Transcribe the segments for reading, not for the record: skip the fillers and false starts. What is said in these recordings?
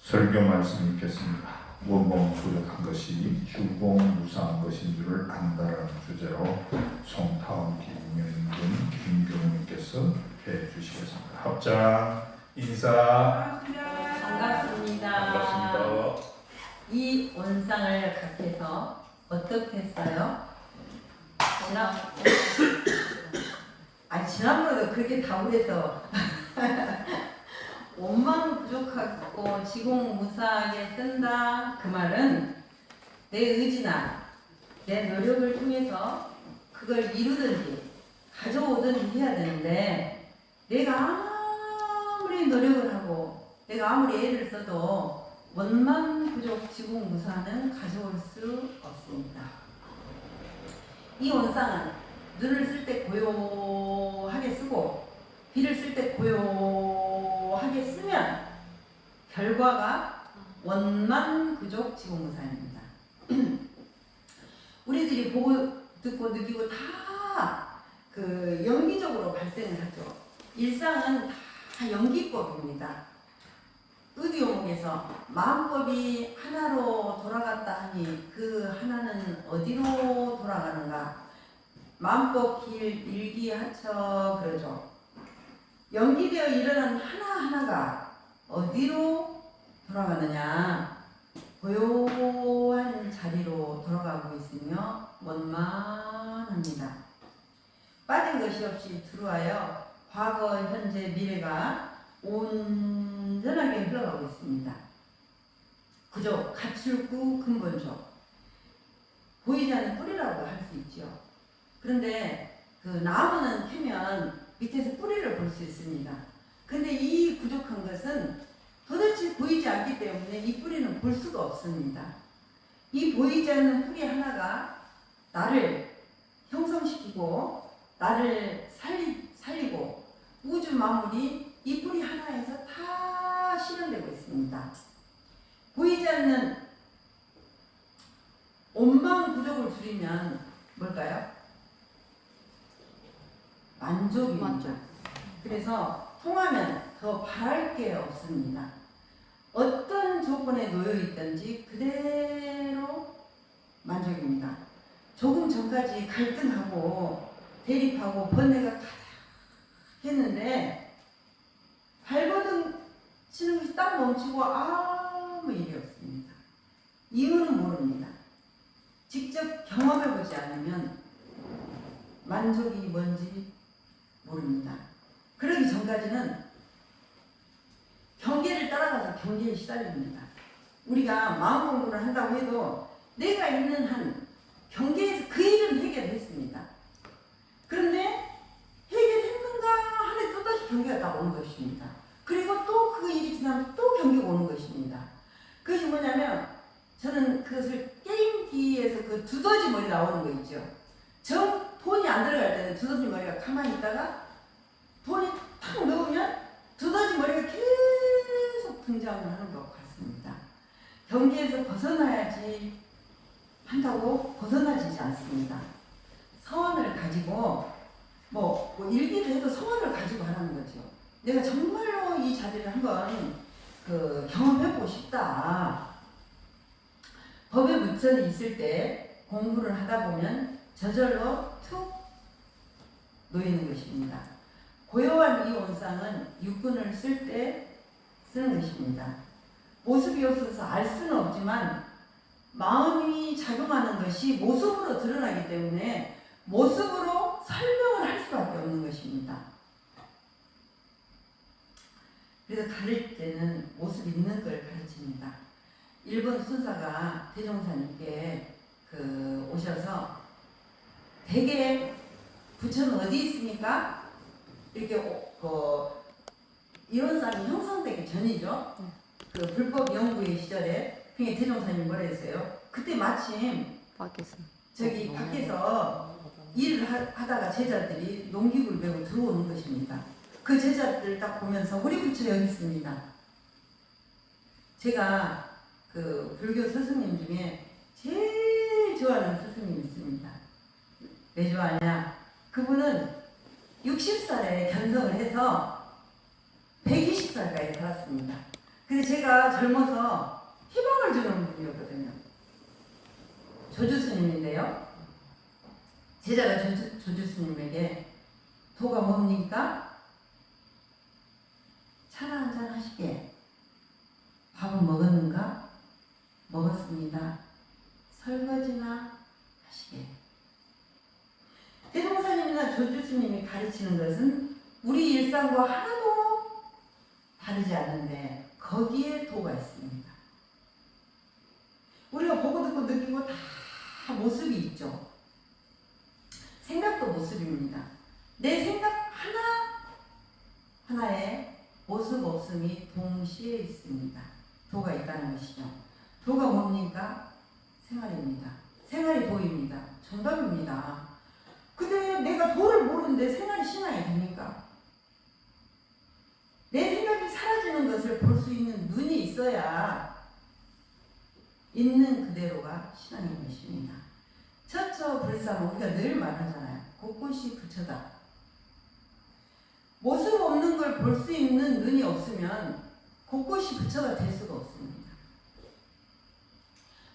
설교 말씀 읽겠습니다. 원봉 부족한 것이 주봉무사한 것인 줄을 안다라는 주제로 송타운 김명근 김교무님께서 해주시겠습니다. 합장 인사. 반갑습니다. 반갑습니다. 이 원상을 각해서 어떻게 했어요? 지난번에도 그렇게 다우해서 원망 부족하고 지공무사하게 쓴다. 그 말은 내 의지나 내 노력을 통해서 그걸 이루든지 가져오든지 해야 되는데, 내가 아무리 노력을 하고 내가 아무리 애를 써도 원망 부족 지공무사는 가져올 수 없습니다. 이 원상은 눈을 쓸 때 고요하게 쓰고 귀를 쓸 때 고요하게 쓰면 결과가 원만 부족 지공무사입니다. 우리들이 보고 듣고 느끼고 다 그 연기적으로 발생을 하죠. 일상은 다 연기법입니다. 의디오목에서 마음법이 하나로 돌아갔다 하니 그 하나는 어디로 돌아가는가? 마음법 길 일기하처 그러죠. 연기되어 일어난 하나하나가 어디로 돌아가느냐? 고요한 자리로 돌아가고 있으며 원만합니다. 빠진 것이 없이 들어와요. 과거, 현재, 미래가 온전하게 흘러가고 있습니다. 그저 가출구 근본적, 보이지 않는 뿌리라고 할 수 있죠. 그런데 그 나무는 캐면 밑에서 뿌리를 볼 수 있습니다. 근데 이 부족한 것은 도대체 보이지 않기 때문에 이 뿌리는 볼 수가 없습니다. 이 보이지 않는 뿌리 하나가 나를 형성시키고 나를 살리고 우주 만물이 이 뿌리 하나에서 다 실현되고 있습니다. 보이지 않는 원망 부족을 줄이면 뭘까요? 만족입니다. 그래서 통하면 더 바랄 게 없습니다. 어떤 조건에 놓여 있든지 그대로 만족입니다. 조금 전까지 갈등하고 대립하고 번뇌가 가득 했는데 발버둥 치는 것이 딱 멈추고 아무 일이 없습니다. 이유는 모릅니다. 직접 경험해보지 않으면 만족이 뭔지 모릅니다. 그러기 전까지는 경계를 따라가서 경계에 시달립니다. 우리가 마음 공부를 한다고 해도 내가 있는 한 경계에서 그 일은 해결했습니다. 그런데 해결했는가 하는 또다시 경계가 딱 오는 것입니다. 그리고 또 그 일이 지나면 또 경계가 오는 것입니다. 그것이 뭐냐면, 저는 그것을 게임기에서 그 두더지 머리 나오는 거 있죠. 돈이 안 들어갈 때는 두더지 머리가 가만히 있다가 돈이 탁 넣으면 두더지 머리가 계속 등장을 하는 것 같습니다. 경계에서 벗어나야지 한다고 벗어나지지 않습니다. 서원을 가지고 뭐 일기를 해도 서원을 가지고 하라는 거죠. 내가 정말로 이 자리를 한번 경험해보고 싶다. 법에 무천이 있을 때 공부를 하다 보면 저절로 툭 놓이는 것입니다. 고요한 이 원상은 육군을 쓸 때 쓰는 것입니다. 모습이 없어서 알 수는 없지만 마음이 작용하는 것이 모습으로 드러나기 때문에 모습으로 설명을 할 수밖에 없는 것입니다. 그래서 가르칠 때는 모습 있는 걸 가르칩니다. 일본 순사가 대종사님께 오셔서 되게 부처는 어디 있습니까? 이렇게 이론상이 형성되기 전이죠. 그 불법 연구의 시절에 그게 대종사님이 뭐라 했어요? 그때 마침 밖에서 저기 밖에서 일을 하다가 제자들이 농기구를 메고 들어오는 것입니다. 그 제자들 딱 보면서 우리 부처 여기 있습니다. 제가 그 불교 스승님 중에 제일 좋아하는 스승님이 있습니다. 왜 좋아하냐? 그분은 60살에 견성을 해서 120살까지 살았습니다. 근데 제가 젊어서 희망을 주는 분이었거든요. 조주스님인데요. 제자가 조주스님에게 도가 뭡니까? 차나 한잔 하시게. 밥은 먹었는가? 먹었습니다. 설거지나 하시게. 대종사님이나 조주스님이 가르치는 것은 우리 일상과 하나도 다르지 않은데 거기에 도가 있습니다. 우리가 보고 듣고 느끼고 다 모습이 있죠. 생각도 모습입니다. 내 생각 하나에 모습 없음이 동시에 있습니다. 도가 있다는 것이죠. 도가 뭡니까? 생활입니다. 생활이 도입니다. 정답입니다. 근데 내가 도를 모르는데 생활이 신앙이 됩니까? 내 생각이 사라지는 것을 볼 수 있는 눈이 있어야 있는 그대로가 신앙인 것입니다. 처처불상 우리가 늘 말하잖아요. 곳곳이 부처다. 모습 없는 걸 볼 수 있는 눈이 없으면 곳곳이 부처가 될 수가 없습니다.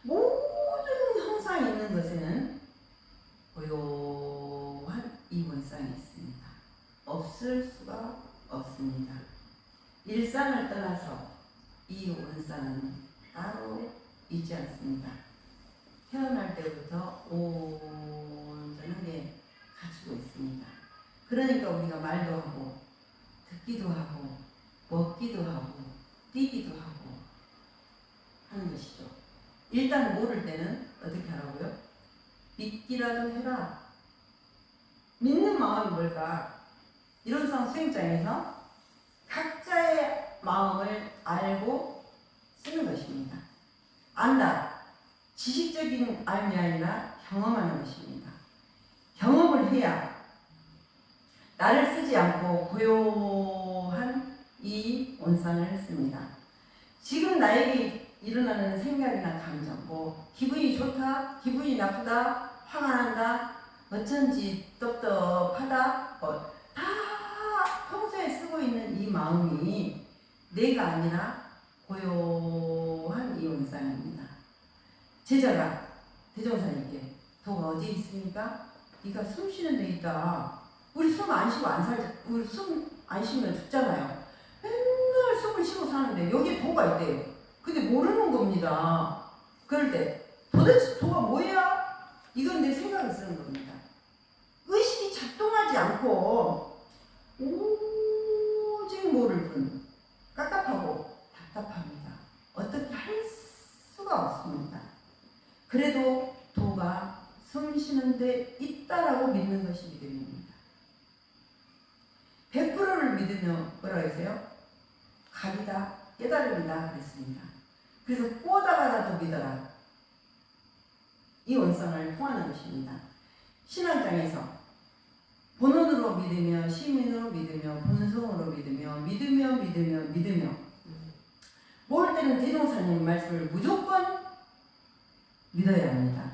모든 형상이 있는 것에는 고요한 이 원상이 있습니다. 없을 수가 없습니다. 일상을 떠나서 이 원상은 따로 있지 않습니다. 태어날 때부터 온전하게 가지고 있습니다. 그러니까 우리가 말도 하고 듣기도 하고 먹기도 하고 뛰기도 하고 하는 것이죠. 일단 모를 때는 어떻게 하라고요? 믿기라도 해라. 믿는 마음이 뭘까? 이론상 수행장에서 각자의 마음을 알고 쓰는 것입니다. 안다. 지식적인 알이 아니라 경험하는 것입니다. 경험을 해야 나를 쓰지 않고 고요한 이 온상을 씁니다. 지금 나에게 일어나는 생각이나 감정, 기분이 좋다, 기분이 나쁘다, 화가 난다, 어쩐지 떡떡하다, 다 평소에 쓰고 있는 이 마음이 내가 아니라 고요한 이 온상입니다. 제자가 대종사님께 도가 어디 있습니까? 네가 숨 쉬는 데 있다. 우리 숨 안 쉬고 안 살자. 우리 숨 안 쉬면 죽잖아요. 맨날 숨을 쉬고 사는데 여기에 도가 있대요. 근데 모르는 겁니다. 그럴 때 도대체 도가 뭐야? 이건 내 생각을 쓰는 겁니다. 의식이 작동하지 않고 오직 모를 뿐 깝깝하고 답답합니다. 어떻게 할 수가 없습니다. 그래도 도가 숨 쉬는데 있다라고 믿는 것이 믿음입니다. 100%를 믿으면 뭐라고 했어요? 갑이다, 깨달음이다 그랬습니다. 그래서 꼬다가라도 믿어라. 이 원성을 통하는 것입니다. 신앙장에서 본원으로 믿으며 시민으로 믿으며 본성으로 믿으며 모를 때는 대종사님 말씀을 무조건 믿어야 합니다.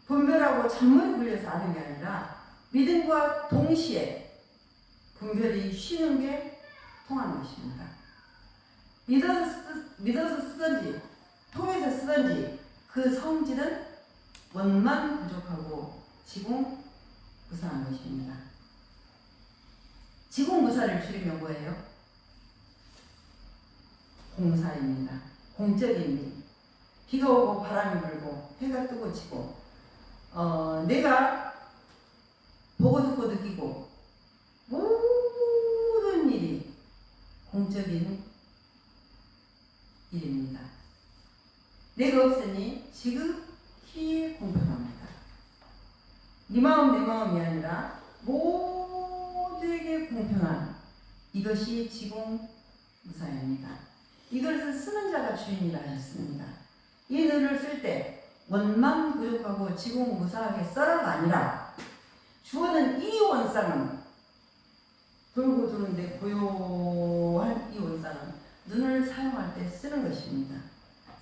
분별하고 잔머리 굴려서 아는 게 아니라 믿음과 동시에 분별이 쉬는 게 통하는 것입니다. 믿어서 쓰든지 통해서 쓰든지 그 성질은 원만 부족하고 지공무사한 것입니다. 지공무사를 줄이면 뭐예요? 공사입니다. 공적인 일. 비가 오고 바람이 불고 해가 뜨고 지고 내가 보고 듣고 느끼고 모든 일이 공적인 일입니다. 내가 없으니 지극히 공평합니다. 네 마음 내 마음이 아니라 모든 이것이 지공무사입니다. 이것을 쓰는 자가 주인이라 하였습니다. 이 눈을 쓸 때 원만 부족하고 지공무사하게 써라가 아니라 주어는 이 원상은 돌고 도는데 고요한 이 원상은 눈을 사용할 때 쓰는 것입니다.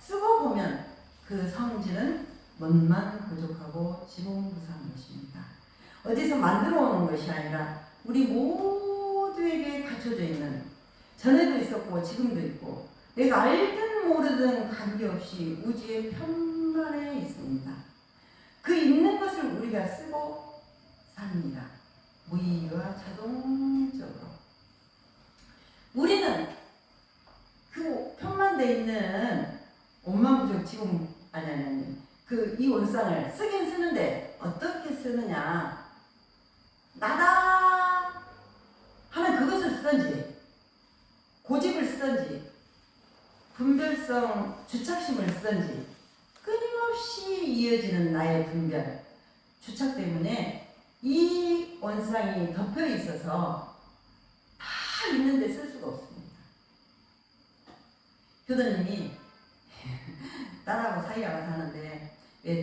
쓰고 보면 그 성질은 원만 부족하고 지공무사한 것입니다. 어디서 만들어 오는 것이 아니라 우리 모두에게 갖춰져 있는, 전에도 있었고 지금도 있고 내가 알든 모르든 관계없이 우주의 편만에 있습니다. 그 있는 것을 우리가 쓰고 삽니다. 무의와 자동적으로. 우리는 그 편만돼 있는 원만부족 지금 그 이 원상을 쓰긴 쓰는데 어떻게 쓰느냐, 나다 하는 그것을 쓰든지 고집을 쓰든지 분별성 주착심을 쓰든지 끊임없이 이어지는 나의 분별 주착 때문에 이 원상이 덮여 있어서 다 있는데 쓸 수가 없습니다. 교도님이 딸하고 사이하고 사는데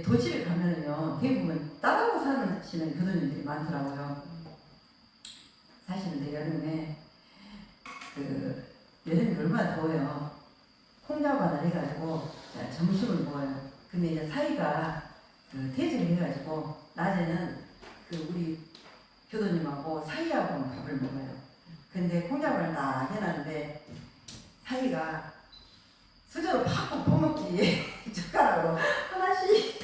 도시를 가면은요 대부분 딸하고 사시는 교도님들이 많더라고요. 사실은 여름에 여름이 얼마나 더워요. 콩자반을 해가지고 점심을 먹어요. 근데 이제 사이가 퇴직을 해가지고 낮에는 우리 교도님하고 사이하고 밥을 먹어요. 근데 콩자반을 딱 해놨는데 사이가 수저로 팍팍 퍼먹기 젓가락으로 하나씩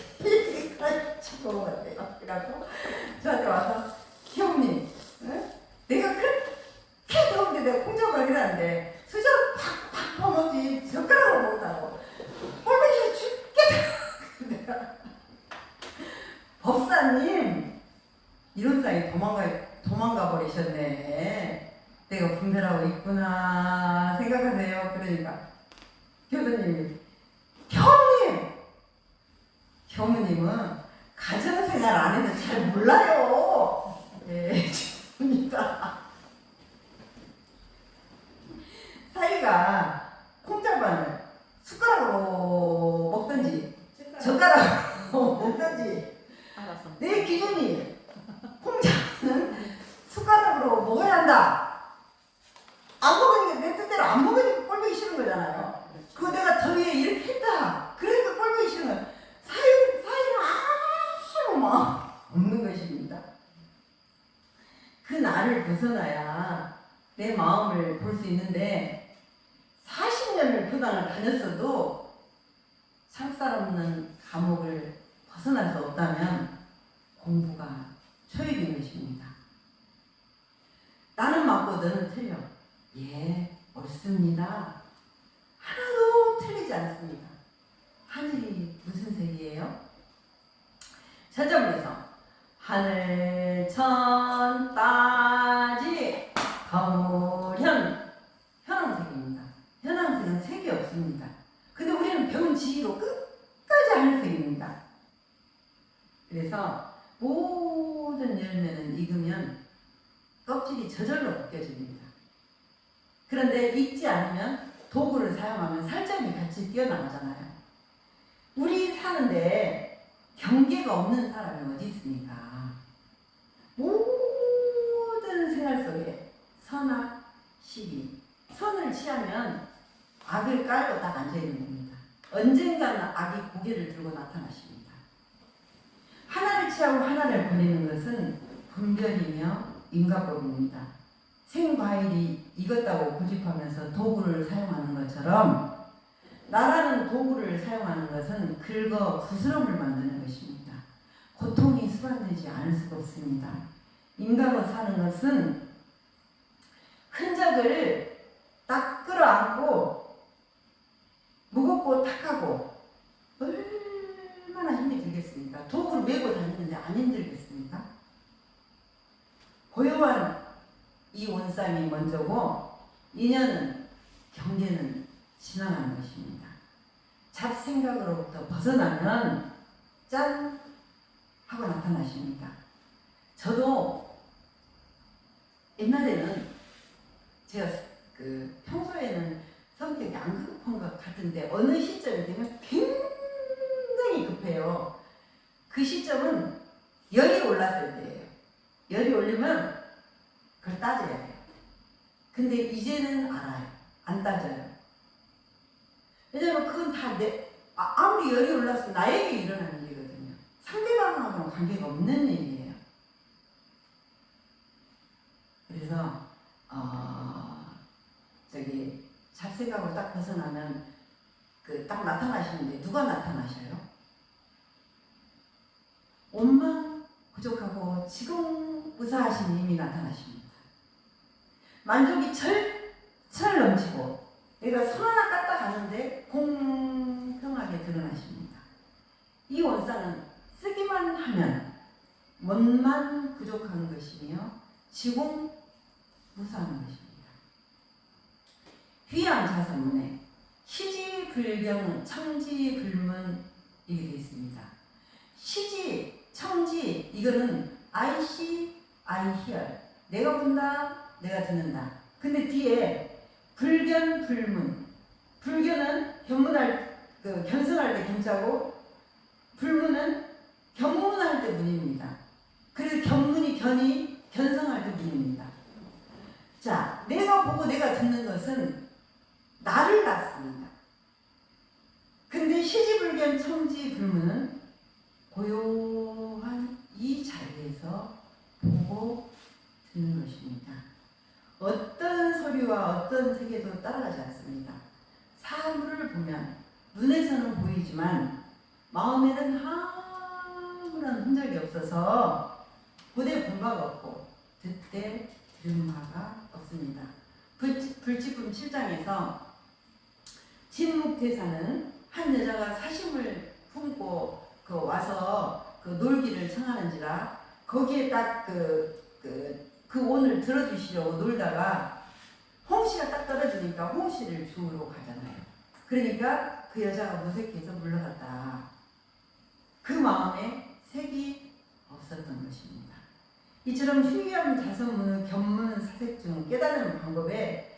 치고 먹었대요. 그래갖고 저한테 와서 형님, 내가 그렇게 더운데 내가 콩자반을 해놨는데 수저로 팍팍 퍼먹기 젓가락으로 먹었다고 꼴보기 죽겠다. 내가 법사님 이런 사이 도망가 버리셨네. 내가 분별하고 있구나 생각하세요. 그러니까 교수님이 경우님은 가정생활 안 해도 잘 몰라요. 네, 죄송합니다. 사이가 콩자반을 숟가락으로 먹든지 젓가락으로 먹든지 내 기준이 콩자반은 숟가락으로 먹어야 한다. 안 먹으니까 내 뜻대로 안 먹으니까 꼴보기 싫은 거잖아요. 그거 내가 더 위에 이렇게 했다. 그러니까 꼴보기 싫은 거야. 사이는 아무 막 없는 것입니다. 그 나를 벗어나야 내 마음을 볼 수 있는데 40년을 교단을 다녔어도 창살 없는 감옥을 벗어날 수 없다면 공부가 초입인 것입니다. 나는 맞고 너는 틀려. 예, 옳습니다. 하나도 틀리지 않습니다. 하늘이 무슨 색이에요? 전자문에서 하늘 천 따지 거무현 현황색입니다. 현황색은 색이 없습니다. 근데 우리는 배운 지위로 끝까지 하늘색입니다. 그래서 모든 열매는 익으면 껍질이 저절로 벗겨집니다. 그런데 익지 않으면 도구를 사용하면 살점이 같이 뛰어나가잖아요. 우리 사는데 경계가 없는 사람이 어디 있습니까? 모든 생활 속에 선악, 시기, 선을 취하면 악을 깔고 딱 앉아있는 겁니다. 언젠가는 악이 고개를 들고 나타나십니다. 하나를 취하고 하나를 버리는 것은 분별이며 인과법입니다. 생과일이 익었다고 고집하면서 도구를 사용하는 것처럼 나라는 도구를 사용하는 것은 긁어 부스럼을 만드는 것입니다. 고통이 수반되지 않을 수가 없습니다. 인간으로 사는 것은 흔적을 딱 끌어안고 무겁고 탁하고 얼마나 힘이 들겠습니까? 도구를 메고 다니는데 안 힘들겠습니까? 고요한 이 원상이 먼저고 인연은 경계는 지나가는 것입니다. 잡생각으로부터 벗어나면 짠 하고 나타나십니다. 저도 옛날에는 제가 평소에는 성격이 안 급한 것 같은데 어느 시점이 되면 굉장히 급해요. 그 시점은 열이 올랐을 때예요. 열이 올리면 그걸 따져야 돼요. 근데 이제는 알아요. 안 따져요. 왜냐면 그건 다 아무리 열이 올라서 나에게 일어나는 일이거든요. 상대방하고는 관계가 없는 일이에요. 그래서 잡생각으로 딱 벗어나면 딱 나타나시는데 누가 나타나셔요? 원망 부족하고 지공무사하신 님이 나타나십니다. 만족이 철철 넘치고 내가 손 하나 까딱 가는데 공평하게 드러나십니다. 이 원상은 쓰기만 하면 원만 부족한 것이며 지공무사한 것입니다. 휘양자선문에 시지불경 청지불문 이게 되어 있습니다. 시지, 청지 이거는 I see, I hear. 내가 본다, 내가 듣는다. 근데 뒤에 불견, 불문. 불견은 견성할 때 견자고 불문은 견문할 때 문입니다. 그래서 견문이 견성할 때 문입니다. 자, 내가 보고 내가 듣는 것은 나를 낳습니다. 근데 시지불견, 청지불문은 고요한 이 자리에서 보고 듣는 것입니다. 어떤 소리와 어떤 세계도 따라가지 않습니다. 사물을 보면 눈에서는 보이지만 마음에는 아무런 흔적이 없어서 보되 본 바가 없고 듣되 들은 바가 없습니다. 불치품 7장에서 진묵대사는 한 여자가 사심을 품고 와서 놀기를 청하는지라 거기에 딱 그 온을 들어주시려고 놀다가 홍시가 딱 떨어지니까 홍시를 주우러 가잖아요. 그러니까 그 여자가 무색해서 물러갔다. 그 마음에 색이 없었던 것입니다. 이처럼 휘양 자선문의 견문 사색 중 깨닫는 방법에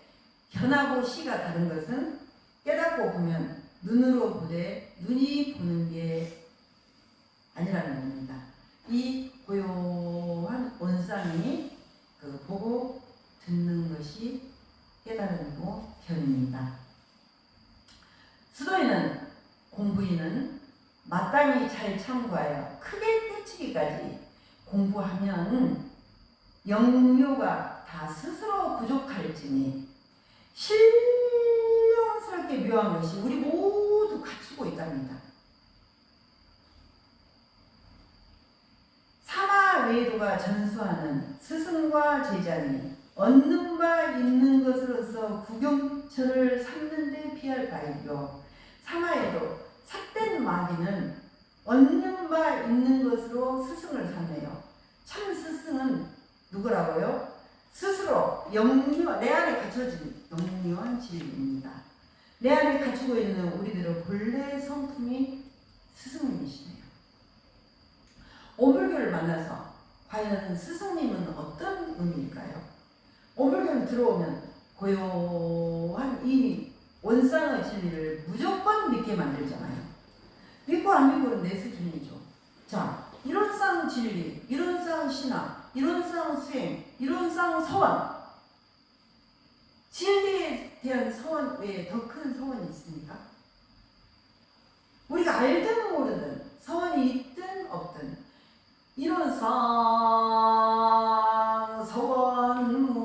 견하고 시가 다른 것은 깨닫고 보면 눈으로 보되 눈이 보는 게 아니라는 겁니다. 이 고요한 원상이 보고 듣는 것이 깨달음이고 견입니다. 수도인은 공부인은 마땅히 잘 참고하여 크게 깨치기까지 공부하면 영묘가 다 스스로 부족할지니 신령스럽게 묘한 것이 우리 모두 갖추고 있답니다. 사마외도가 전수하는 스승과 제자니 얻는 바 있는 것으로서 구경처를 삼는 데 피할 바이요. 사마외도 삿된 마귀는 얻는 바 있는 것으로 스승을 삼네요. 참 스승은 누구라고요? 스스로 내 안에 갖춰진 영유한 진리입니다. 내 안에 갖추고 있는 우리들의 본래 성품이 스승님이시네요. 오불교를 만나서 과연 스승님은 어떤 의미일까요? 오불교를 들어오면 고요한 이 원상의 진리를 무조건 믿게 만들잖아요. 믿고 안 믿고는 내 수준이죠. 자, 이런 쌍 진리, 이런 쌍 신앙, 이런 쌍 수행, 이런 쌍 서원. 진리에 대한 서원 외에 더 큰 서원이 있습니까? 우리가 알든 모르든 서원이 있든 없든 이런 쌍 서원문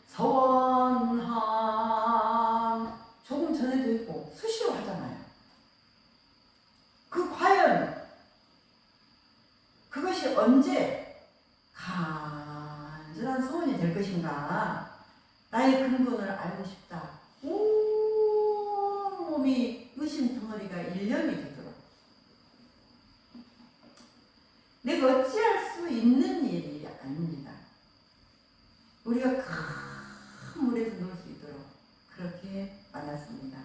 서원함 조금 전에도 했고 수시로 하잖아요. 과연 그것이 언제 간절한 소원이 될 것인가? 나의 근본을 알고 싶다. 온몸이 의심 덩어리가 일념이 되도록 내가 어찌할 수 있는 일이 아닙니다. 우리가 큰 물에서 놀 수 있도록 그렇게 만났습니다.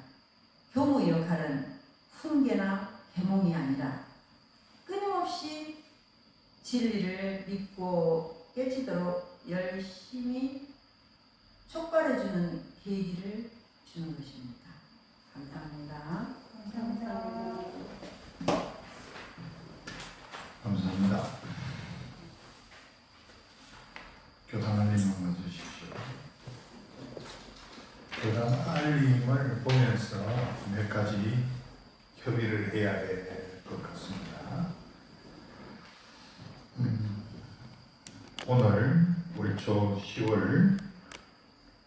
교무의 역할은 훈계나 계몽이 아니라 끊임없이 진리를 믿고 깨치도록 열심히 촉발해주는 계기를 주는 것입니다. 감사합니다. 감사합니다. 교단 알림을 주십시오. 교단 알림을 보면서 몇 가지 협의를 해야 될 것 같습니다. 오늘 올 초 10월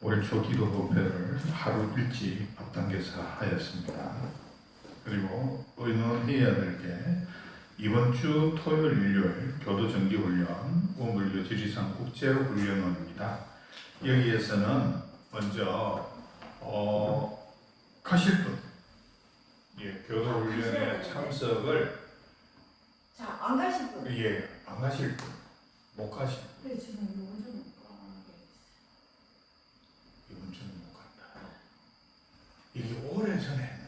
올 초 기도 도표를 하루 일찍 앞당겨서 하였습니다. 그리고 의논해야 될 게 이번 주 토요일 일요일 교도정기훈련 우물교 지리산 국제훈련원입니다. 여기에서는 먼저 가실 분, 교도훈련에 참석을 자, 안 가실 분. 안 가실 분, 못 가실 분, 네, 지금 이거 좀 까먹게 이번 주는 못 간다. 이게 오래전에